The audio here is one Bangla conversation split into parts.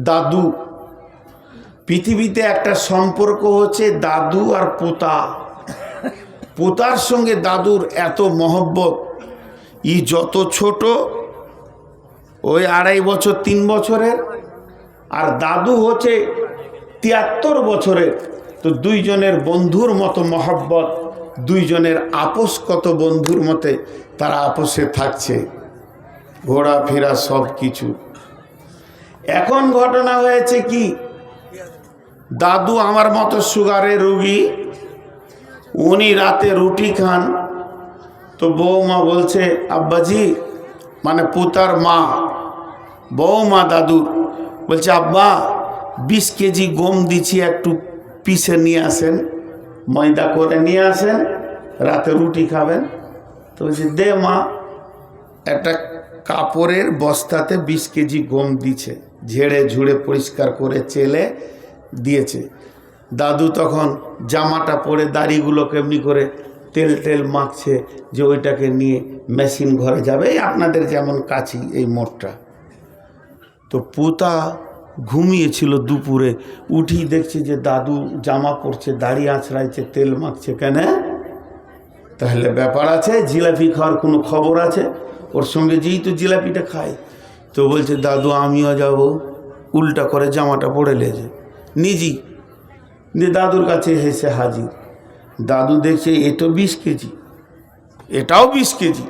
দাদু। পৃথিবীতে একটা সম্পর্ক হচ্ছে দাদু আর পোতা। পোতার সঙ্গে দাদুর এত মহব্বত, ই যত ছোট ওই 2.5 বছর 3 বছরের, আর দাদু হচ্ছে 73 বছরের। তো দুইজনের বন্ধুর মতো মহব্বত, দুইজনের আপোষগত বন্ধুর মতে তারা আপোষে থাকছে, ঘোরাফেরা সব কিছু। এখন ঘটনা হয়েছে কি, দাদু আমার মতো সুগারের রুগী, উনি রাতে রুটি খান। তো বৌমা বলছে, আব্বাজি, মানে পুতার মা, বৌমা দাদুর বলছে, আব্বা 20 কেজি গম দিচ্ছি, একটু পিষে নিয়ে আসেন, ময়দা করে নিয়ে আসেন, রাতে রুটি খাবেন। তো বলছে, দে মা। একটা কাপড়ের বস্তাতে 20 কেজি গম দিছে, ঝেড়ে ঝুড়ে পরিষ্কার করে চেলে দিয়েছে। দাদু তখন জামাটা পরে দাড়িগুলো কেমনি করে তেল তেল মাখছে, যে ওইটাকে নিয়ে মেশিন ঘরে যাবে, এই আপনাদের যেমন কাছি এই মোটটা। তো পুতা ঘুমিয়েছিল, দুপুরে উঠি দেখছে যে দাদু জামা পরছে, দাড়ি আঁচড়াইছে, তেল মাখছে। কেন? তাহলে ব্যাপার আছে, জিলাপি খাওয়ার কোনো খবর আছে ওর সঙ্গে, যেই তো জিলাপিটা খায়। তো বলছে, দাদু আমিও যাব। উল্টা করে জামাটা পরে লেছে নিজেই, দিয়ে দাদুর কাছে হেসে হাজির। দাদু দেখছে এ তো 20 কেজি, এটাও 20 কেজি,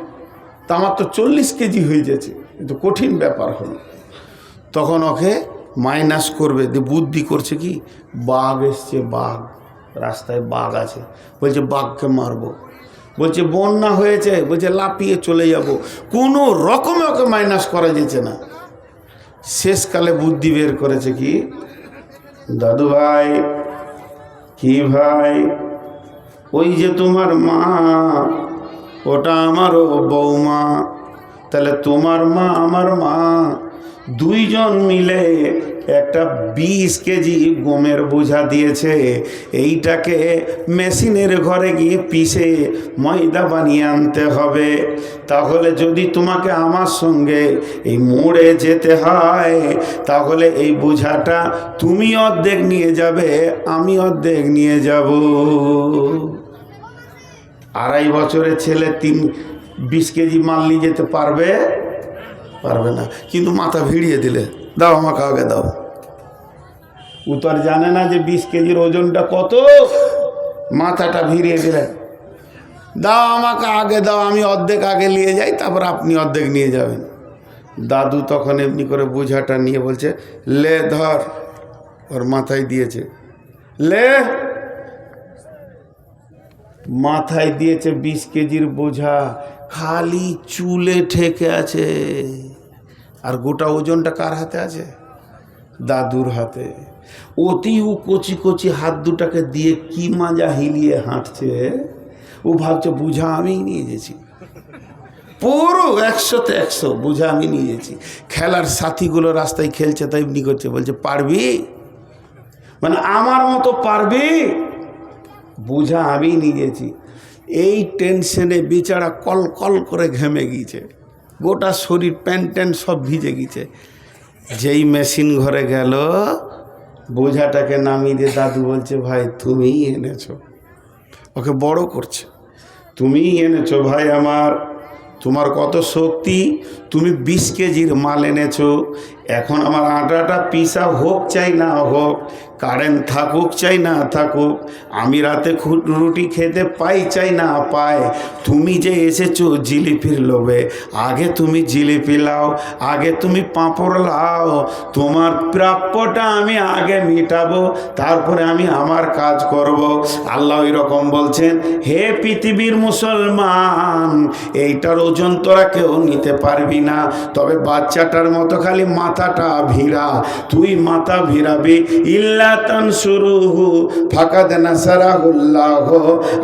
তা আমার তো 40 কেজি হয়ে যাচ্ছে, এ তো কঠিন ব্যাপার হলো। তখন ওকে মাইনাস করবে, দিয়ে বুদ্ধি করছে কি, বাঘ এসছে, বাঘ রাস্তায় বাঘ আছে, বলছে বাঘকে মারবো। বলছে বন্যা হয়েছে, বলছে লাফিয়ে চলে যাব। কোনো রকমে ওকে মাইনাস করা যেছে না। শেষকালে বুদ্ধি বের করেছে কি, দাদু ভাই, কি ভাই, ওই যে তোমার মা, ওটা আমারও বৌমা, তাহলে তোমার মা আমার মা, দুইজন মিলে একটা 20 কেজি গমের বোঝা দিয়েছে। এইটাকে মেশিনের ঘরে গিয়ে পিষে ময়দা বানিয়ে আনতে হবে। তাহলে যদি তোমাকে আমার সঙ্গে এই মোড়ে যেতে হয়, তাহলে এই বোঝাটা তুমি অর্ধেক নিয়ে যাবে, আমি অর্ধেক নিয়ে যাব। 2.5 বছরের ছেলে 20 কেজি মাল নিয়ে যেতে পারবে? পারবে না। কিন্তু মাথা ভিড়িয়ে দিলে, দাও আমাকে আগে দাও। ও তো আর জানে না যে 20 কেজির ওজনটা কত। মাথাটা ভিড়িয়ে দিলে, দাও আমাকে আগে দাও, আমি অর্ধেক আগে নিয়ে যাই, তারপর আপনি অর্ধেক নিয়ে যাবেন। দাদু তখন এমনি করে বোঝাটা নিয়ে বলছে, লে ধর, ওর মাথায় দিয়েছে, লে, মাথায় দিয়েছে 20 কেজির বোঝা, খালি চুলে ঠেকে আছে। আর গোটা ওজনটা কার হাতে আছে? দাদুর হাতে। অতি ও কচি কচি হাত দুটাকে দিয়ে কি মাজা হিলিয়ে হাঁটছে। ও ভাবছে বোঝা আমি নিয়ে গেছি, পুরো 100-তে 100 বোঝা আমি নিয়ে গেছি। খেলার সাথীগুলো রাস্তায় খেলছে, তাই এমনি করছে, বলছে পারবি, মানে আমার মতো পারবি, বোঝা আমি নিয়ে গেছি। এই টেনশনে বেচারা কল কল করে ঘেমে গিয়েছে, গোটা শরীর প্যান্ট ট্যান্ট সব ভিজে গিয়েছে। যেই মেশিন ঘরে গেল, বোঝাটাকে নামিয়ে দিয়ে দাদু বলছে, ভাই তুমিই এনেছো, ওকে বড় করছে, তুমিই এনেছো ভাই আমার, তোমার কত শক্তি, তুমি 20 কেজির মাল এনেছো। এখন আমার আটাটা পিসা হোক চাই না হোক, কারেন্ট থাকুক চাই না থাকুক, আমি রাতে রুটি খেতে পাই চাই না পাই, তুমি যে এসেছো জিলিপির লোভে, আগে তুমি জিলিপি লাও, আগে তুমি পাঁপড় লাও, তোমার প্রাপ্যটা আমি আগে মিটাবো, তারপরে আমি আমার কাজ করব। আল্লাহ ওই রকম বলছেন, হে পৃথিবীর মুসলমান, এইটার ওজন তোরা কেউ নিতে পারবি না, তবে বাচ্চাটার মতো খালি মাথাটা ভিড়া, তুই মাথা ভিড়াবি। ইল্লা তানসুরুহু ফাকাদ নাসারাহুল্লাহ,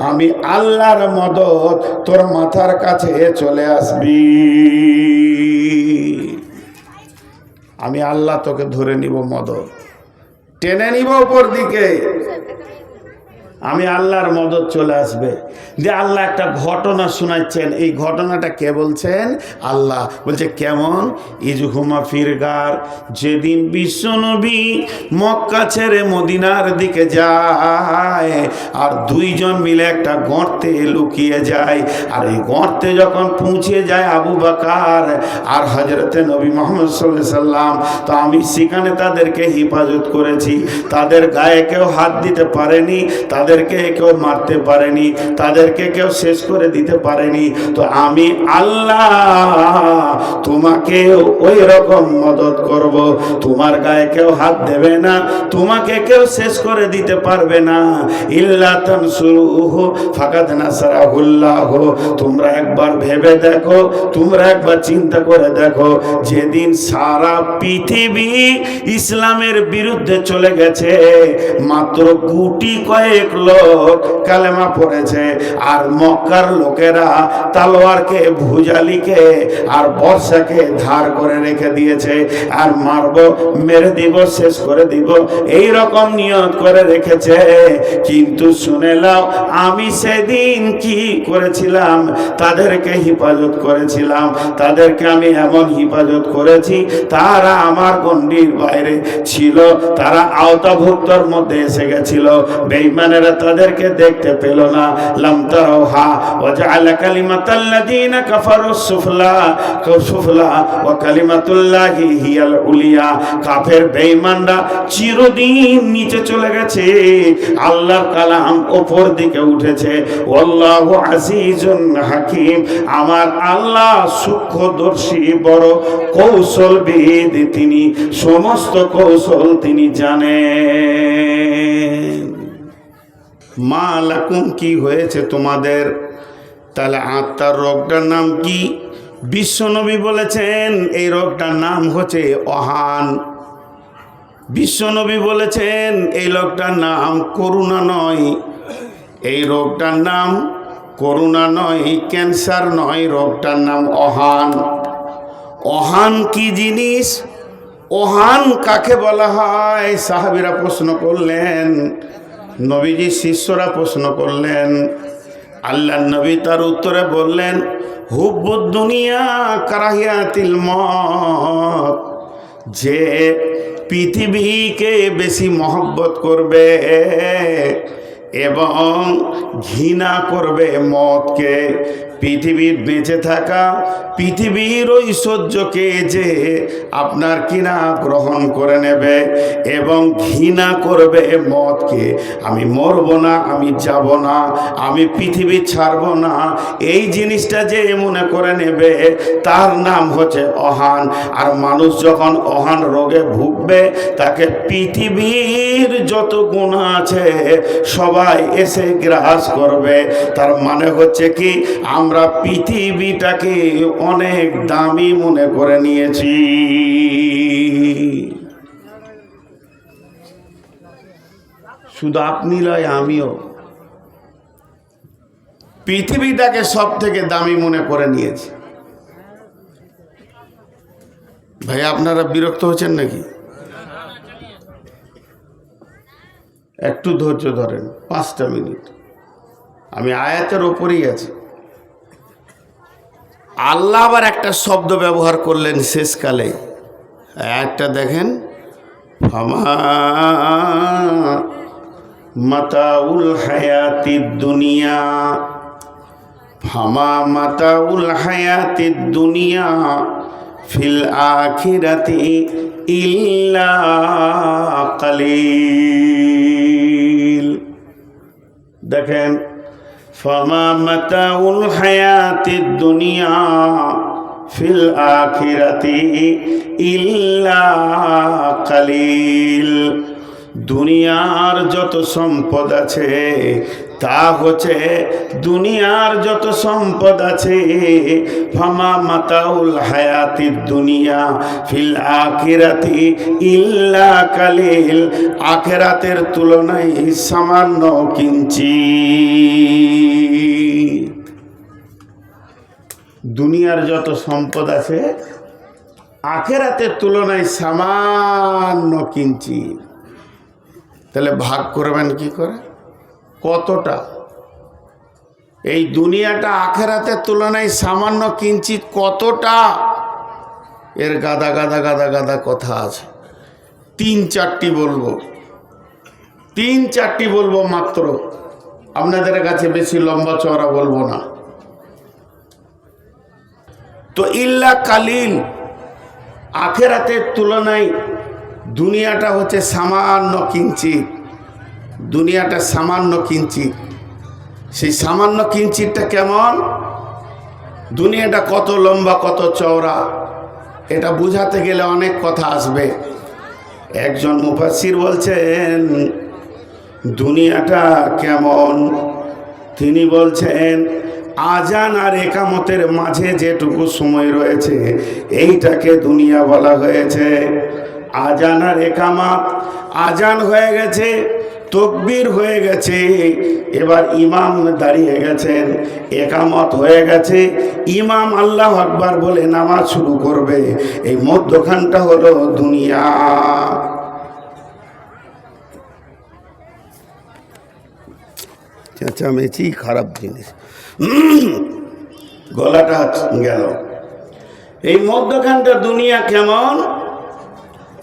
আমি আল্লাহর মদদ তোর মাথার কাছে চলে আসবি, আমি আল্লাহ তোকে ধরে নিব, মদদ টেনে নিব উপর দিকে, আমি আল্লাহর মদদ চলে আসবে। যে আল্লাহ একটা ঘটনা শোনাচ্ছেন। এই ঘটনাটা কে বলছেন? আল্লাহ বলছে কেমন? ইজহুমা ফিরগার, যেদিন বিশ্বনবী মক্কা ছেড়ে মদিনার দিকে যায় আর দুইজন মিলে একটা গর্তে লুকিয়ে যায়, আর এই গর্তে যখন পৌঁছে যায় আবু বকর আর হযরতে নবী মুহাম্মদ সাল্লাল্লাহু আলাইহি সাল্লাম, তো আমি সেখানে তাদেরকে হেফাজত করেছি। তাদের গায়ে কেউ হাত দিতে পারেনি, তাদেরকে কেউ মারতে পারেনি, তাদেরকে কেউ শেষ করে দিতে পারেনি। তো আমি আল্লাহ তোমাকে ওই রকম মদত করব, তোমার গায়ে কেউ হাত দেবে না, তোমাকে কেউ শেষ করে দিতে পারবে না। ইল্লা তানসুরুহু ফাকাদ নাসারাহুল্লাহ। তোমরা একবার ভেবে দেখো, তোমরা একবার চিন্তা করে দেখো, যেদিন সারা পৃথিবী ইসলামের বিরুদ্ধে চলে গেছে, মাত্র গুটি কয়েক লোক কালেমা পড়েছে, আর মক্কার লোকেরা তালোয়ারকে, ভুজালিকে আর বর্ষাকে ধার করে রেখে দিয়েছে, আর মারবো, মেরে দিব, শেষ করে দিব, এই রকম নিয়ত করে রেখেছে। কিন্তু শুনে নাও, আমি সেদিন কি করেছিলাম? তাদেরকে হেফাজত করেছিলাম, তাদেরকে আমি এমন হেফাজত করেছি, তারা আমার গণ্ডির বাইরে ছিল, তারা আওতাভুক্তর মধ্যে এসে গেছিল। বেঈমানেরা তাদেরকে দেখতে পেল না। লাম তারাউহা ওয়া জাআলা কালিমাতাল্লাযীনা কাফারু সুফলা ওয়া কালিমাতুল্লাহি হিয়াল উলিয়া। কাফের বেঈমানরা চিরদিন নিচে চলে গেছে, আল্লাহর কালাম উপর দিকে উঠেছে। আল্লাহু আজিজুন হাকিম, আমার আল্লাহ সূক্ষ্মদর্শী, বড় কৌশলবিদ, তিনি সমস্ত কৌশল তিনি জানেন। মা লাকুম, কি হয়েছে তোমাদের? তাহলে আত্মার রোগটার নাম কি? বিশ্বনবী বলেছেন এই রোগটার নাম হচ্ছে অহান। বিশ্বনবী বলেছেন এই রোগটার নাম করুণা নয়, এই রোগটার নাম করুণা নয়, ক্যান্সার নয়, রোগটার নাম অহান। অহান কি জিনিস? অহান কাকে বলা হয়? সাহাবীরা প্রশ্ন করলেন, নবীজি শিষ্যরা প্রশ্ন করলেন, আল্লাহ নবী তার উত্তরে বললেন, হুব্বুদ দুনিয়া কারাহিয়াতিল মত। যে পৃথিবীকে বেশি মহব্বত করবে এবং ঘৃণা করবে মতকে, পৃথিবীর বেঁচে থাকা, পৃথিবীর ঐশ্বর্যকে যে আপনার কিনা গ্রহণ করে নেবে এবং ঘৃণা করবে মতকে, আমি মরব না, আমি যাব না, আমি পৃথিবী ছাড়ব না, এই জিনিসটা যে মনে করে নেবে, তার নাম হচ্ছে অহান। আর মানুষ যখন অহান রোগে ভুগবে, তাকে পৃথিবীর যত গুনাহ আছে সবাই এসে গ্রাস করবে। তার মানে হচ্ছে কি, আমরা পৃথিবীটাকে অনেক দামি মনে করে নিয়েছি। শুধু আপনি নয়, আমিও পৃথিবীটাকে সব থেকে দামি মনে করে নিয়েছি। ভাই আপনারা বিরক্ত হচ্ছেন নাকি? একটু ধৈর্য ধরেন, 5টা মিনিট। আমি আয়াতের ওপরেই আছি। আল্লাহ আবার একটা শব্দ ব্যবহার করলেন শেষকালে, আয়াতটা দেখেন, ফামা মাতাউল হায়াতিদ দুনিয়া, ফামা মাতাউল হায়াতিদ দুনিয়া ফিল আখিরাতি ইল্লা কালিল। দেখেন, ফামা মাতাউল হায়াতিদ দুনিয়া ফিল আখিরাতি ইল্লা কালিল। দুনিয়ার যত সম্পদ আছে তা হচ্ছে, দুনিয়ার যত সম্পদ আছে, ফামা মাতাউল হায়াতিদ দুনিয়া ফিল আখিরাতি ইল্লা কালিল, আখিরাতের তুলনায় সামান্য কিঞ্চিৎ। দুনিয়ার যত সম্পদ আছে আখিরাতের তুলনায় সামান্য কিঞ্চিৎ। তাহলে ভাগ করবেন কি করে? কতটা? এই দুনিয়াটা আখেরাতের তুলনায় সামান্য কিঞ্চিত কতটা, এর গাদা গাদা গাদা গাদা কথা আছে। তিন চারটি বলবো মাত্র, আপনাদের কাছে বেশি লম্বা চওড়া বলবো না। তো ইল্লা কালিল, আখেরাতের তুলনায় দুনিয়াটা হচ্ছে সামান্য কিঞ্চিত, দুনিয়াটা সামান্য কিঞ্চিত। সেই সামান্য কিঞ্চিতটা কেমন, দুনিয়াটা কত লম্বা কত চওড়া, এটা বুঝাতে গেলে অনেক কথা আসবে। একজন মুফাসসির বলছেন দুনিয়াটা কেমন, তিনি বলছেন আজান আর একামতের মাঝে যেটুকু সময় রয়েছে এইটাকে দুনিয়া বলা হয়েছে। আজান আর একামত, আজান হয়ে গেছে, তকবীর হয়ে গেছে, এবার ইমাম দাঁড়িয়ে গেছেন, একামত হয়ে গেছে, ইমাম আল্লাহু আকবার বলে নামাজ শুরু করবে, এই মধ্যখানটা হলো দুনিয়া। চেঁচামেচি খারাপ জিনিস, গলাটা গেল। এই মধ্যখানটা দুনিয়া কেমন,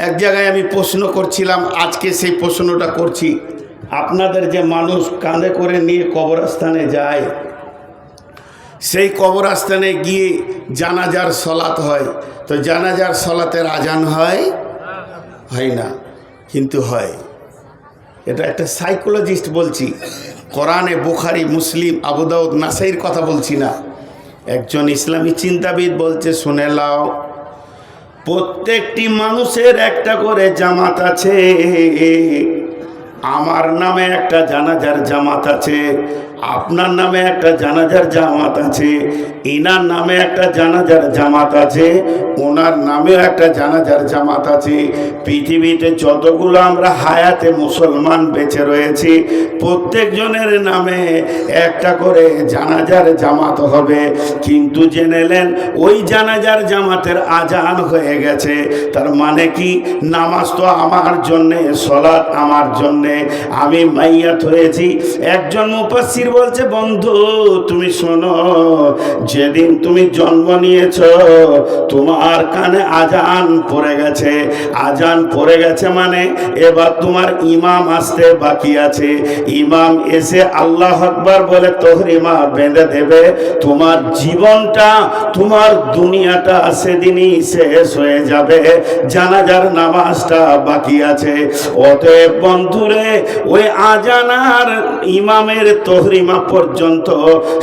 এক জায়গায় আমি প্রশ্ন করছিলাম, আজকে সেই প্রশ্নটা করছি। আপনাদের যে মানুষ কাঁধে করে নিয়ে কবরস্থানে যায়, সেই কবরস্থানে গিয়ে জানাজার সলাত হয়, তো জানাজার সলাতের আজান হয় না, কিন্তু হয়। এটা একটা সাইকোলজিস্ট বলছি, কোরআনে, বুখারী, মুসলিম, আবু দাউদ, নাসাইর কথা বলছি না, একজন ইসলামী চিন্তাবিদ বলছে, শুনে লাও, প্রত্যেকটি মানুষের একটা করে জামাত আছে। আমার নামে একটা জানাজার জামাত আছে, আপনার নামে একটা জানাজার জামাত আছে, ইনার নামে একটা জানাজার জামাত আছে, ওনার নামেও একটা জানাজার জামাত আছে। পৃথিবীতে যতগুলো আমরা হায়াতে মুসলমান বেঁচে রয়েছি, প্রত্যেকজনের নামে একটা করে জানাজার জামাত হবে। কিন্তু জেনেলেন ওই জানাজার জামাতের আজান হয়ে গেছে, তার মানে কি, নামাজ তো আমার জন্যে, সলাৎ আমার জন্যে, আমি মাইয়াত হয়েছি। একজন মুফাসসির বলছে, বন্ধু তুমি শোনো, যেদিন তুমি জন্ম নিয়েছ তোমার কানে আজান পড়ে গেছে, আজান পড়ে গেছে মানে এবার তোমার ইমাম আসতে বাকি আছে, ইমাম এসে আল্লাহু আকবার বলে তহরিমা বেঁধে দেবে, তোমার জীবনটা, তোমার দুনিয়াটা সেদিনই শেষ হয়ে যাবে, জানাজার নামাজটা বাকি আছে। অতএব বন্ধুরে, ওই আজান আর ইমামের তহরিমা পর্যন্ত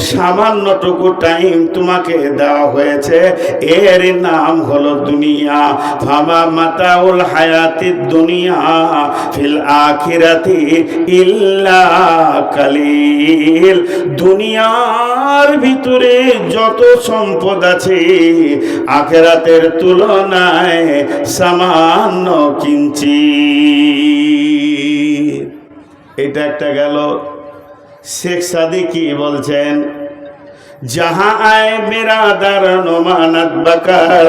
সামান্যটুকু টাইম তোমাকে দেওয়া হয়েছে, এর নাম হলো দুনিয়া। ফামা মাতাউল হায়াতিদ দুনিয়া ফিল আখিরাতি ইল্লা কালিল। দুনিয়ার ভিতরে যত সম্পদ আছে আখিরাতের তুলনায় সামান্য কিঞ্চিত। এটা একটা গেল। শেখ সাদি কি বলছেন, जहाँ आए बिरादर नुमानत बकर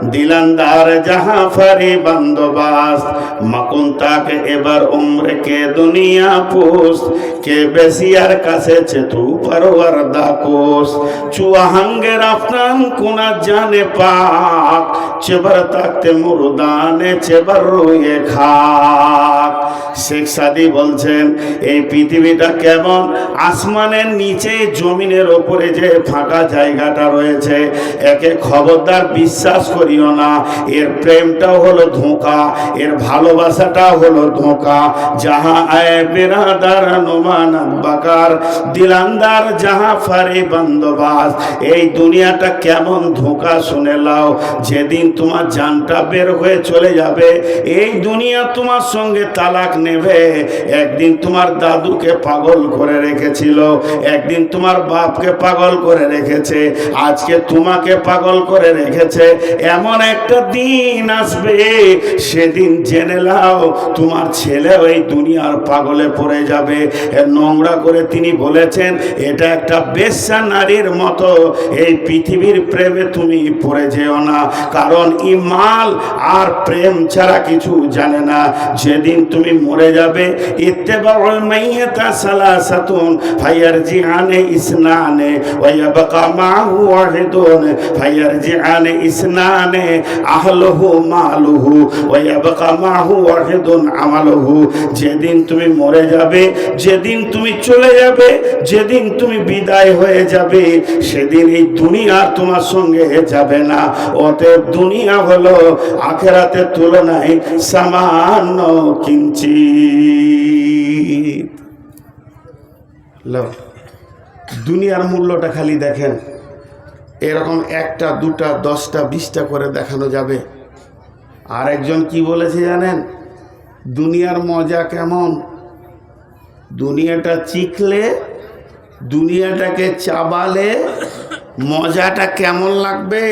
दिलंदार जहाँ फरी बंदोबस्त मकुंता के एबर उम्र के दुनिया पोस्ट के बेसियार कासे चेतु परवरदा कोस चुआहंगे रफ्तान कुना जाने पाक चेबर तकते मुर्दाने चेबर रोए खाक। শেখ সাদি বলছেন এই পৃথিবীটা কেমন, আসমানের নিচে জমিনের ওপরে যে ফাঁকা জায়গাটা রয়েছে, একে খবরদার বিশ্বাস করিও না, এর প্রেমটাও হলো ধোঁকা, এর ভালোবাসাটাও হলো ধোঁকা। যাহা আয়ে বিরাদার নুমানাত বাকার দিলান্দার যাহা ফারে বন্দোবাস। এই দুনিয়াটা কেমন ধোঁকা শুনে লাও, যেদিন তোমার জানটা বের হয়ে চলে যাবে এই দুনিয়া তোমার সঙ্গে তালাক নেবে। একদিন তোমার দাদুকে পাগল করে রেখেছিল, একদিন তোমার বাপকে পাগল করে রেখেছে, আজকে তোমাকে পাগল করে রেখেছে, এমন একটা দিন আসবে, সেদিন জেনে নাও তোমার ছেলে ওই দুনিয়ার পাগলে পড়ে যাবে। নোংরা করে তিনি বলেছেন এটা একটা বেশ্যা নারীর মতো, এই পৃথিবীর প্রেমে তুমি পড়ে যেও না, কারণ ইমাল আর প্রেম ছাড়া কিছু জানে না। যেদিন তুমি মরে যাবে, ইত্তেবাউল মাইয়াতা সালাসাতুন ফায়ারজিআনে ইসনানে ওয়া ইয়াবকা মাহু ওয়াহিদুন ফায়ারজিআনে ইসনানে আহলুহু মালুহু ওয়া ইয়াবকা মাহু ওয়াহিদুন আমালুহু। যেদিন তুমি মরে যাবে, যেদিন তুমি চলে যাবে, যেদিন তুমি বিদায় হয়ে যাবে, সেদিন এই দুনিয়া তোমার সঙ্গে যাবে না। অতএব দুনিয়া হলো আখিরাতের তুলনায় সামান্য কিঞ্চিত। দুনিয়ার মূল্যটা খালি দেখেন, এরকম একটা দুটা 10টা 20টা করে দেখানো যাবে। আর একজন কি বলেছে জানেন, দুনিয়ার মজা কেমন, দুনিয়াটা চিখলে, দুনিয়াটাকে চাবালে মজাটা কেমন লাগবে,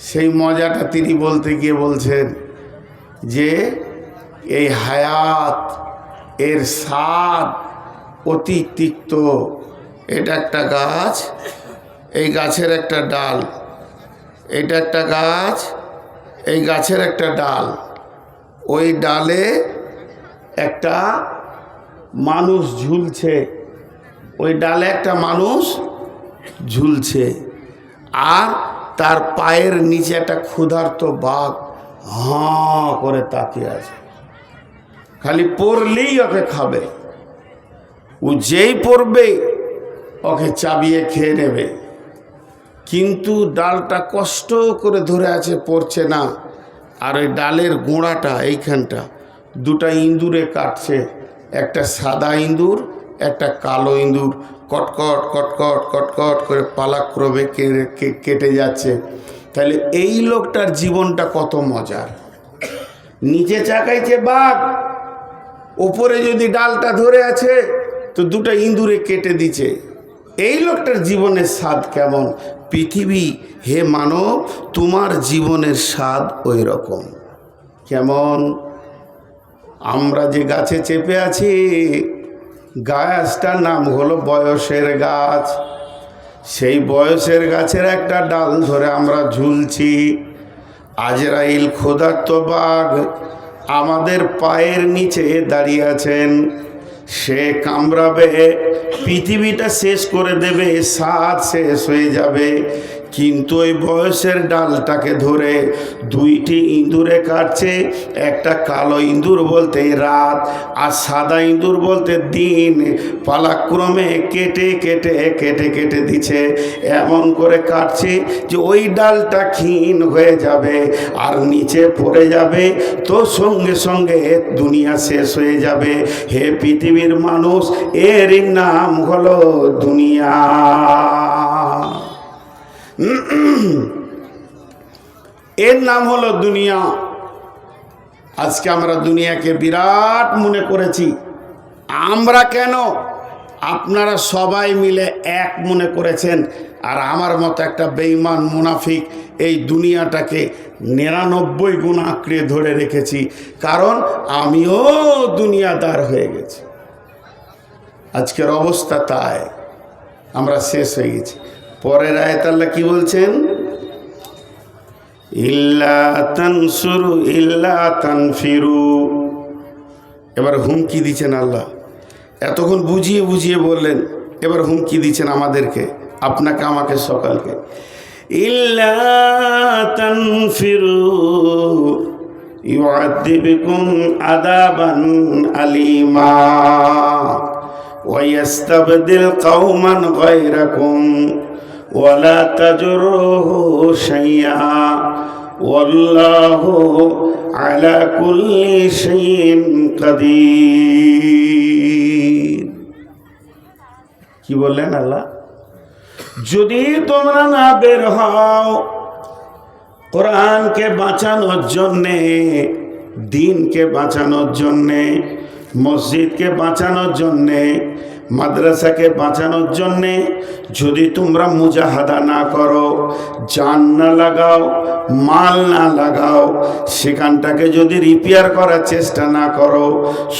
সেই মজাটা তিনি বলতে গিয়ে বলছেন যে এই হায়াত এর স্বাদ অতি তিক্ত। এটা একটা গাছ, এই গাছের একটা ডাল, এটা একটা গাছ, এই গাছের একটা ডাল, ওই ডালে একটা মানুষ ঝুলছে, ওই ডালে একটা মানুষ ঝুলছে, আর তার পায়ের নিচে একটা ক্ষুধার্ত বাঘ হাঁ করে তাকিয়ে আছে, খালি পড়লেই ওকে খাবে, ও যেই পড়বে ওকে চাবিয়ে খেয়ে নেবে। কিন্তু ডালটা কষ্ট করে ধরে আছে, পড়ছে না, আর ওই ডালের গোড়াটা এইখানটা দুটা ইঁদুরে কাটছে, একটা সাদা ইঁদুর, একটা কালো ইঁদুর, কটকট কটকট কটকট করে পালাক্রমে কেটে যাচ্ছে। তাহলে এই লোকটার জীবনটা কত মজার। নিচে চাকাইছে বাঘ, ওপরে যদি ডালটা ধরে আছে তো দুটা ইঁদুরে কেটে দিচ্ছে। এই লোকটার জীবনের স্বাদ কেমন। পৃথিবী হে মানব, তোমার জীবনের স্বাদ ওই রকম। কেমন? আমরা যে গাছে চেপে আছি, গাছটার নাম হলো বয়সের গাছ। সেই বয়সের গাছের একটা ডাল ধরে আমরা ঝুলছি। আজরাইল ক্ষুধার্ত বাঘ আমাদের পায়ের নিচে দাঁড়িয়ে আছেন, সে কামড়াবে, পৃথিবীটা শেষ করে দেবে, স্বাদ শেষ হয়ে যাবে। কিন্তু ওই বয়সের ডালটাকে ধরে দুইটি ইঁদুরে কাটছে, একটা কালো ইঁদুর বলতে রাত, আর সাদা ইঁদুর বলতে দিন। পালাক্রমে কেটে কেটে কেটে কেটে দিচ্ছে, এমন করে কাটছে যে ওই ডালটা ক্ষীণ হয়ে যাবে আর নিচে পড়ে যাবে, তো সঙ্গে সঙ্গে দুনিয়া শেষ হয়ে যাবে। হে পৃথিবীর মানুষ, এর নাম হলো দুনিয়া। এর নাম হলো দুনিয়া। আজকে আমরা দুনিয়াকে বিরাট মনে করেছি। আমরা কেন, আপনারা সবাই মিলে এক মনে করেছেন, আর আমার মতো একটা বেঈমান মুনাফিক এই দুনিয়াটাকে 99 গুণ আঁকড়ে ধরে রেখেছি, কারণ আমিও দুনিয়াদার হয়ে গেছি। আজকের অবস্থা তাই, আমরা শেষ হয়ে গেছি। পরের আয়াত আল্লাহ কি বলছেন? ইল্লা তানসুরু ইল্লা তানফিরু। এবার হুমকি দিচ্ছেন আল্লাহ। এতক্ষণ বুঝিয়ে বুঝিয়ে বললেন, এবার হুমকি দিচ্ছেন আমাদেরকে, আপনাকে, আমাকে, সকলকে। ইল্লা তানফিরু ইউআযিবকুম আযাবান আলীমা ওয়া ইস্তাবদিল কওমান গায়রাকুম ওয়ালা তাজরুহু শাইআ ওয়াল্লাহু আলা কুল্লি শাইইন কাদির। কি বললেন আল্লাহ? যদি তোমরা না বের হও কোরআনকে বাঁচানোর জন্যে, দিনকে বাঁচানোর জন্যে, মসজিদকে বাঁচানোর জন্যে, মাদ্রাসাকে বাঁচানোর জন্যে যদি তোমরা মুজাহাদা না করো, জান না লাগাও, মাল না লাগাও, সেখানটাকে যদি রিপেয়ার করার চেষ্টা না করো,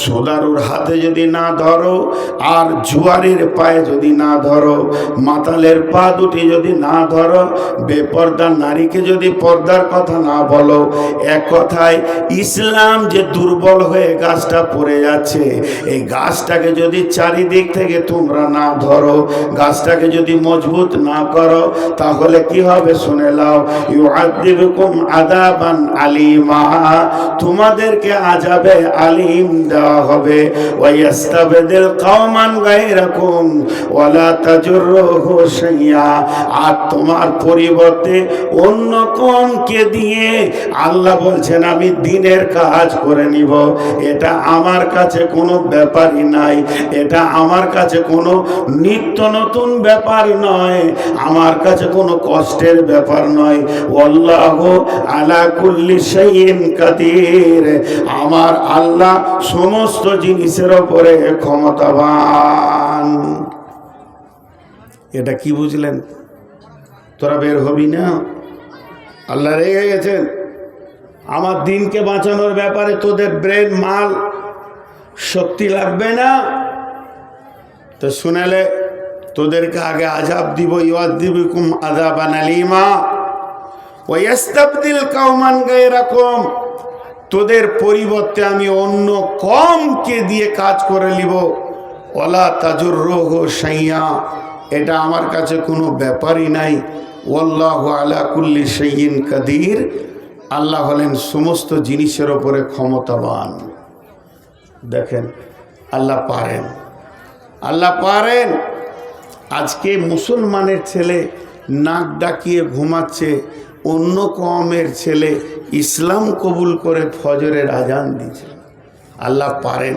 সোদারুর হাতে যদি না ধরো, আর জুয়ারির পায়ে যদি না ধরো, মাতালের পা দুটি যদি না ধরো, বেপর্দার নারীকে যদি পর্দার কথা না বলো, এক কথায় ইসলাম যে দুর্বল হয়ে গাছটা পড়ে যাচ্ছে, এই গাছটাকে যদি চারিদিক থেকে তোমরা না ধরো, গাছটাকে যদি মজবুত না করো, তাহলে কি হবে শুনে লাও। ইউআযিবুকুম আযাবান আলীমা, তোমাদেরকে আযাবে আলীম দেওয়া হবে। ওয়া ইস্তাবদিল কওমান গায়রাকুম ওয়া লা তাজুরুহু শাইয়া, আর তোমার পরিবর্তে অন্য কওমকে দিয়ে আল্লাহ বলছেন আমি দ্বীনের কাজ করে নিব। এটা আমার কাছে কোনো ব্যাপারই নাই, এটা আমার কাছে কোনো নিত্য নতুন ব্যাপার নয়, আমার কাছে কোনো কষ্টের ব্যাপার নয়। আল্লাহু আলা কুল্লি শাইইন কাদির, আমার আল্লাহ সমস্ত জিনিসের উপরে ক্ষমতাবান। এটা কি বুঝলেন? তোরা বের হবি না? আল্লাহ রেগে গেছেন। আমার দিনকে বাঁচানোর ব্যাপারে তোদের ব্রেন মাল শক্তি লাগবে না তো শুনালে তোদেরকে আগে আযাব দিব। ইউআযিবুকুম আযাবান আলীমা ওয়া ইস্তাবদিল কওমান গায়রাকুম, তোদের পরিবর্তে আমি অন্য কওমকে দিয়ে কাজ করে নিব। ওয়ালা তাজুরুহু শাইয়া, এটা আমার কাছে কোনো ব্যাপারই নাই। ওয়াল্লাহু আলা কুল্লি শাইইন কাদির, আল্লাহ হলেন সমস্ত জিনিসের ওপরে ক্ষমতাবান। দেখেন আল্লাহ পারেন, আল্লাহ পারেন। আজকে মুসলমানের ছেলে নাক ডাকিয়ে ঘুমাচ্ছে, অন্য কওমের ছেলে ইসলাম কবুল করে ফজরের আজান দিচ্ছে। আল্লাহ পারেন।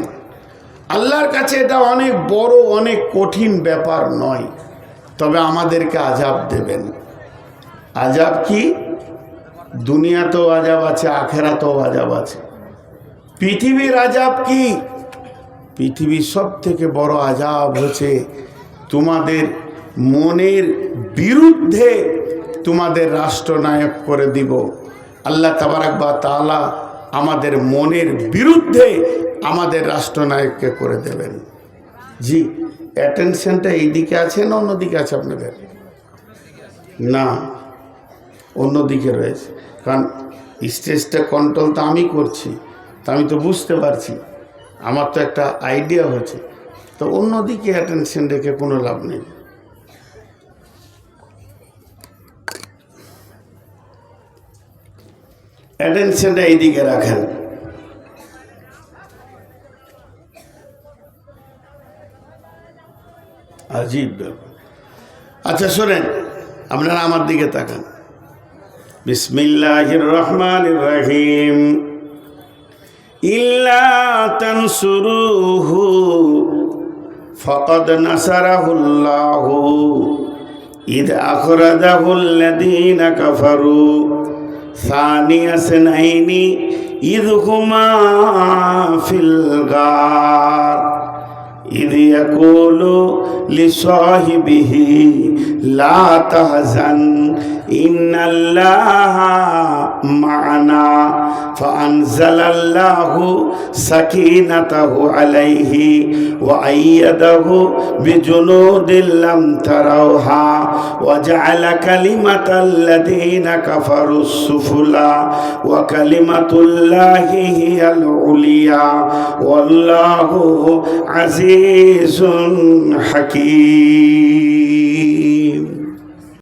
আল্লাহর কাছে এটা অনেক বড়, অনেক কঠিন ব্যাপার নয়, তবে আমাদেরকে আযাব দেবেন। আযাব কি? দুনিয়াতেও আযাব আছে, আখেরাতেও আযাব আছে। পৃথিবীর আযাব কি? পৃথিবীর সব থেকে বড় আযাব হচ্ছে তোমাদের মনের বিরুদ্ধে তোমাদের রাষ্ট্রনায়ক করে দিব। আল্লাহ তাবারাক ওয়া তাআলা আমাদের মনের বিরুদ্ধে আমাদের রাষ্ট্রনায়ককে করে দেবেন। জি, অ্যাটেনশনটা এইদিকে আছে না অন্যদিকে আছে আপনাদের? না, অন্যদিকে রয়েছে, কারণ স্টেজটা কন্ট্রোল তো আমি করছি, তা আমি তো বুঝতে পারছি, আমার তো একটা আইডিয়া হচ্ছে, তো অন্যদিকে অ্যাটেনশন রেখে কোনো লাভ নেই। অ্যাটেনশনটা এইদিকে রাখেন। আজীব ব্যাপার। আচ্ছা শোনেন, আপনারা আমার দিকে তাকান। বিসমিল্লাহির রহমানির রহিম। ইল্লা তানসুরুহু ফাকাদ নাসারাহুল্লাহু ইদ আখরাজাহুল্লাযীনা কাফারু সানিয়া সানাইনি ইদ হুমা ফিল গার ইদ ইয়াকুলু লিসাহিবিহি লা তাহজান ইন্নাল্লাহা মা'ানা ফাআনজালাল্লাহু সাকিনাতাহু আলাইহি ওয়া আইয়াদাহু বিজুনুদিন লাম তারাউহা ওয়া জা'আলা কালিমাতাল্লাযীনা কাফারুস সুফলা ওয়া কালিমাতুল্লাহি হিয়াল উলিয়া ওয়াল্লাহু আজিজুন হাকীম।